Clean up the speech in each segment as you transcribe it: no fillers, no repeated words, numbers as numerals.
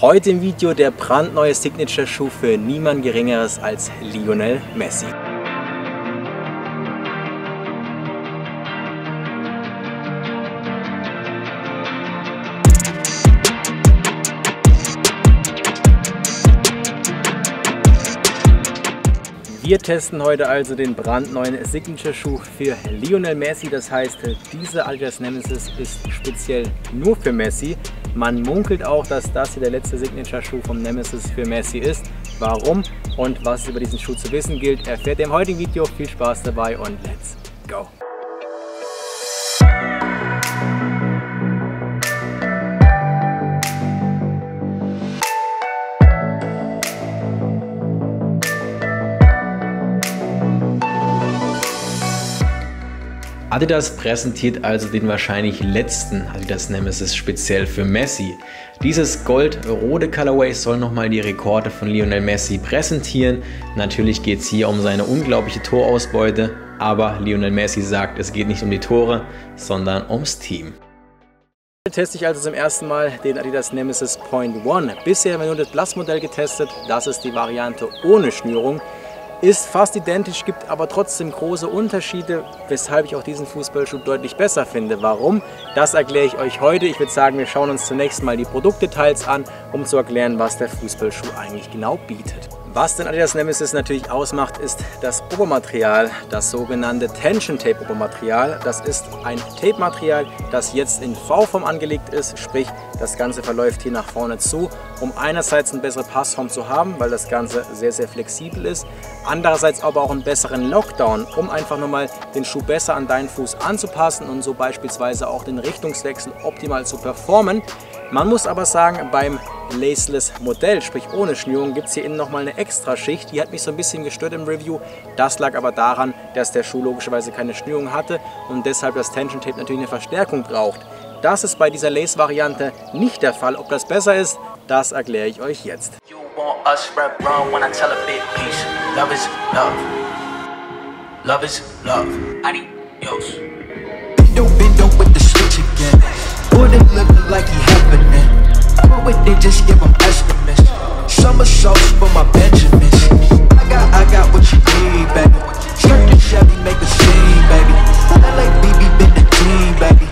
Heute im Video der brandneue Signature-Schuh für niemand Geringeres als Lionel Messi. Wir testen heute also den brandneuen Signature-Schuh für Lionel Messi. Das heißt, diese Adidas Nemesis ist speziell nur für Messi. Man munkelt auch, dass das hier der letzte Signature-Schuh vom Nemesis für Messi ist. Warum und was es über diesen Schuh zu wissen gilt, erfährt ihr im heutigen Video. Viel Spaß dabei und let's go! Adidas präsentiert also den wahrscheinlich letzten Adidas Nemesis speziell für Messi. Dieses gold-rote Colorway soll nochmal die Rekorde von Lionel Messi präsentieren. Natürlich geht es hier um seine unglaubliche Torausbeute, aber Lionel Messi sagt, es geht nicht um die Tore, sondern ums Team. Teste ich also zum ersten Mal den Adidas Nemesis Point One. Bisher haben wir nur das Plus-Modell getestet, das ist die Variante ohne Schnürung. Ist fast identisch, gibt aber trotzdem große Unterschiede, weshalb ich auch diesen Fußballschuh deutlich besser finde. Warum? Das erkläre ich euch heute. Ich würde sagen, wir schauen uns zunächst mal die Produktdetails an, um zu erklären, was der Fußballschuh eigentlich genau bietet. Was den Adidas Nemesis natürlich ausmacht, ist das Obermaterial, das sogenannte Tension Tape Obermaterial. Das ist ein Tape-Material, das jetzt in V-Form angelegt ist, sprich das Ganze verläuft hier nach vorne zu, um einerseits eine bessere Passform zu haben, weil das Ganze sehr, sehr flexibel ist, andererseits aber auch einen besseren Lockdown, um einfach nochmal den Schuh besser an deinen Fuß anzupassen und so beispielsweise auch den Richtungswechsel optimal zu performen. Man muss aber sagen, beim Laceless Modell, sprich ohne Schnürung, gibt es hier innen nochmal eine Extraschicht. Die hat mich so ein bisschen gestört im Review. Das lag aber daran, dass der Schuh logischerweise keine Schnürung hatte und deshalb das Tension Tape natürlich eine Verstärkung braucht. Das ist bei dieser Lace-Variante nicht der Fall. Ob das besser ist, das erkläre ich euch jetzt. I got what you need, baby. Skirt the Chevy, make a scene, baby. I like BB, been the team, baby.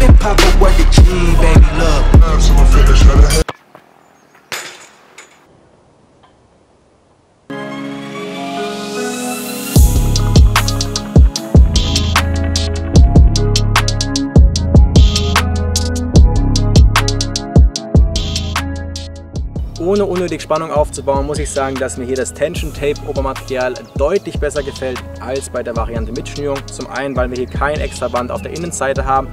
Been Papa, work the team, baby. Look, so I'm finished, right? Ohne unnötig Spannung aufzubauen, muss ich sagen, dass mir hier das Tension Tape Obermaterial deutlich besser gefällt als bei der Variante mit Schnürung. Zum einen, weil wir hier kein extra Band auf der Innenseite haben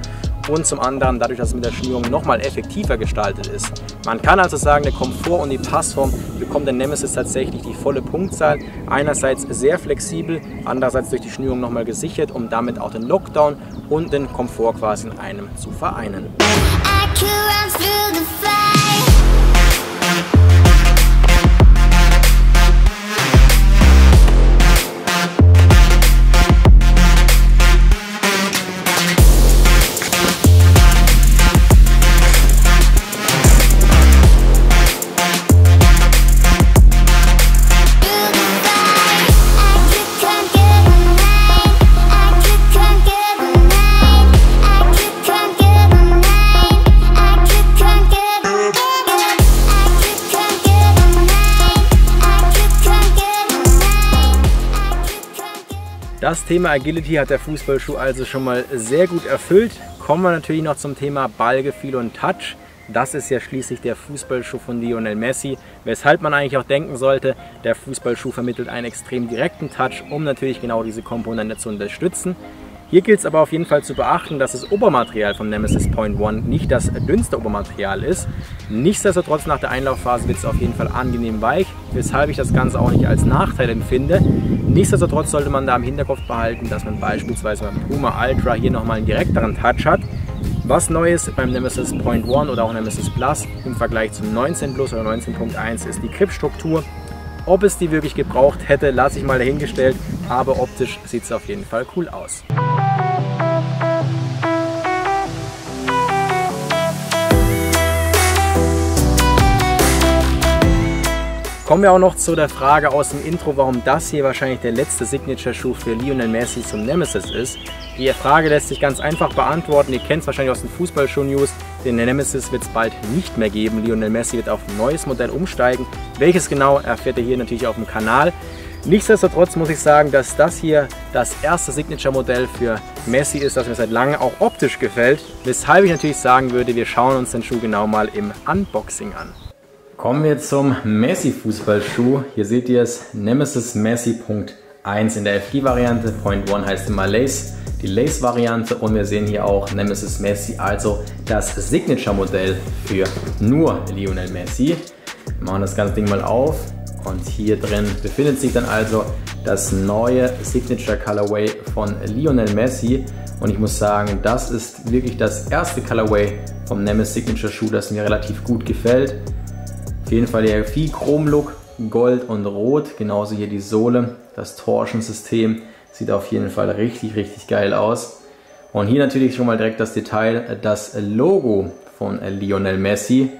und zum anderen dadurch, dass es mit der Schnürung nochmal effektiver gestaltet ist. Man kann also sagen, der Komfort und die Passform bekommt der Nemesis tatsächlich die volle Punktzahl. Einerseits sehr flexibel, andererseits durch die Schnürung nochmal gesichert, um damit auch den Lockdown und den Komfort quasi in einem zu vereinen. Das Thema Agility hat der Fußballschuh also schon mal sehr gut erfüllt. Kommen wir natürlich noch zum Thema Ballgefühl und Touch. Das ist ja schließlich der Fußballschuh von Lionel Messi, weshalb man eigentlich auch denken sollte, der Fußballschuh vermittelt einen extrem direkten Touch, um natürlich genau diese Komponente zu unterstützen. Hier gilt es aber auf jeden Fall zu beachten, dass das Obermaterial vom Nemesis Point One nicht das dünnste Obermaterial ist. Nichtsdestotrotz nach der Einlaufphase wird es auf jeden Fall angenehm weich, weshalb ich das Ganze auch nicht als Nachteil empfinde. Nichtsdestotrotz sollte man da im Hinterkopf behalten, dass man beispielsweise beim Puma Ultra hier nochmal einen direkteren Touch hat. Was neu ist beim Nemesis Point One oder auch Nemesis Plus im Vergleich zum 19 Plus oder 19.1 ist die Gripstruktur. Ob es die wirklich gebraucht hätte, lasse ich mal dahingestellt, aber optisch sieht es auf jeden Fall cool aus. Kommen wir auch noch zu der Frage aus dem Intro, warum das hier wahrscheinlich der letzte Signature-Schuh für Lionel Messi zum Nemesis ist. Die Frage lässt sich ganz einfach beantworten. Ihr kennt es wahrscheinlich aus den Fußballschuh-News. Den Nemesis wird es bald nicht mehr geben. Lionel Messi wird auf ein neues Modell umsteigen. Welches genau, erfährt ihr hier natürlich auf dem Kanal. Nichtsdestotrotz muss ich sagen, dass das hier das erste Signature-Modell für Messi ist, das mir seit langem auch optisch gefällt. Weshalb ich natürlich sagen würde, wir schauen uns den Schuh genau mal im Unboxing an. Kommen wir zum Messi-Fußballschuh. Hier seht ihr es, Nemesis Messi Punkt 1 in der FD-Variante. Point 1 heißt immer Lace, die Lace-Variante. Und wir sehen hier auch Nemesis Messi, also das Signature-Modell für nur Lionel Messi. Wir machen das ganze Ding mal auf und hier drin befindet sich dann also das neue Signature Colorway von Lionel Messi. Und ich muss sagen, das ist wirklich das erste Colorway vom Nemesis Signature Schuh, das mir relativ gut gefällt. Auf jeden Fall der viel Chrom-Look, Gold und Rot, genauso hier die Sohle, das Torsion-System, sieht auf jeden Fall richtig, richtig geil aus. Und hier natürlich schon mal direkt das Detail, das Logo von Lionel Messi,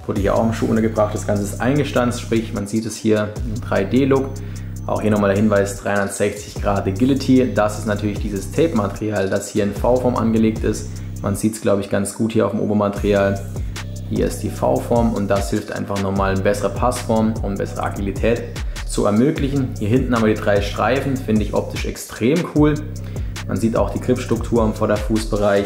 wurde hier auch im Schuh untergebracht, das Ganze ist eingestanzt, sprich man sieht es hier im 3D-Look. Auch hier nochmal der Hinweis, 360 Grad Agility, das ist natürlich dieses Tape-Material, das hier in V-Form angelegt ist. Man sieht es glaube ich ganz gut hier auf dem Obermaterial. Hier ist die V-Form und das hilft einfach nochmal eine bessere Passform und bessere Agilität zu ermöglichen. Hier hinten haben wir die 3 Streifen, finde ich optisch extrem cool. Man sieht auch die Gripstruktur im Vorderfußbereich,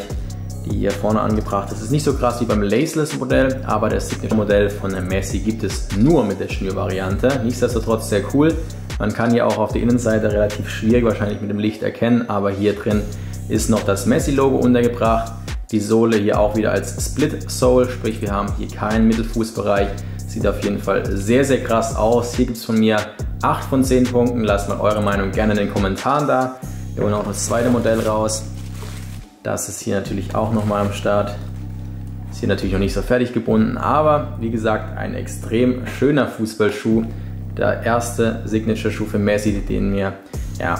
die hier vorne angebracht ist. Das ist nicht so krass wie beim Laceless Modell, aber das Signature Modell von Messi gibt es nur mit der Schnürvariante. Nichtsdestotrotz sehr cool. Man kann hier auch auf der Innenseite relativ schwierig wahrscheinlich mit dem Licht erkennen, aber hier drin ist noch das Messi-Logo untergebracht. Die Sohle hier auch wieder als Split Sole, sprich wir haben hier keinen Mittelfußbereich. Sieht auf jeden Fall sehr, sehr krass aus. Hier gibt es von mir 8 von 10 Punkten. Lasst mal eure Meinung gerne in den Kommentaren da. Wir holen auch das zweite Modell raus. Das ist hier natürlich auch nochmal am Start. Ist hier natürlich noch nicht so fertig gebunden, aber wie gesagt ein extrem schöner Fußballschuh. Der erste Signature-Schuh für Messi, den wir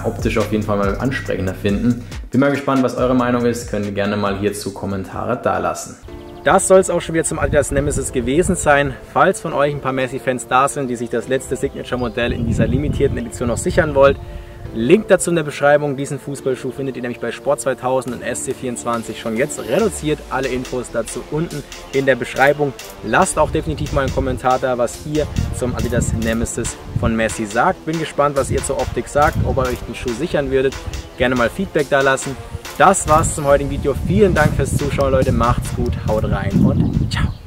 optisch auf jeden Fall mal ansprechender finden. Bin mal gespannt, was eure Meinung ist. Könnt ihr gerne mal hierzu Kommentare dalassen. Das soll es auch schon wieder zum Adidas Nemesis gewesen sein. Falls von euch ein paar Messi-Fans da sind, die sich das letzte Signature-Modell in dieser limitierten Edition noch sichern wollt, Link dazu in der Beschreibung. Diesen Fußballschuh findet ihr nämlich bei Sport 2000 und SC24 schon jetzt reduziert. Alle Infos dazu unten in der Beschreibung. Lasst auch definitiv mal einen Kommentar da, was ihr zum Adidas Nemesis von Messi sagt. Bin gespannt, was ihr zur Optik sagt, ob ihr euch den Schuh sichern würdet. Gerne mal Feedback da lassen. Das war's zum heutigen Video. Vielen Dank fürs Zuschauen, Leute. Macht's gut, haut rein und ciao.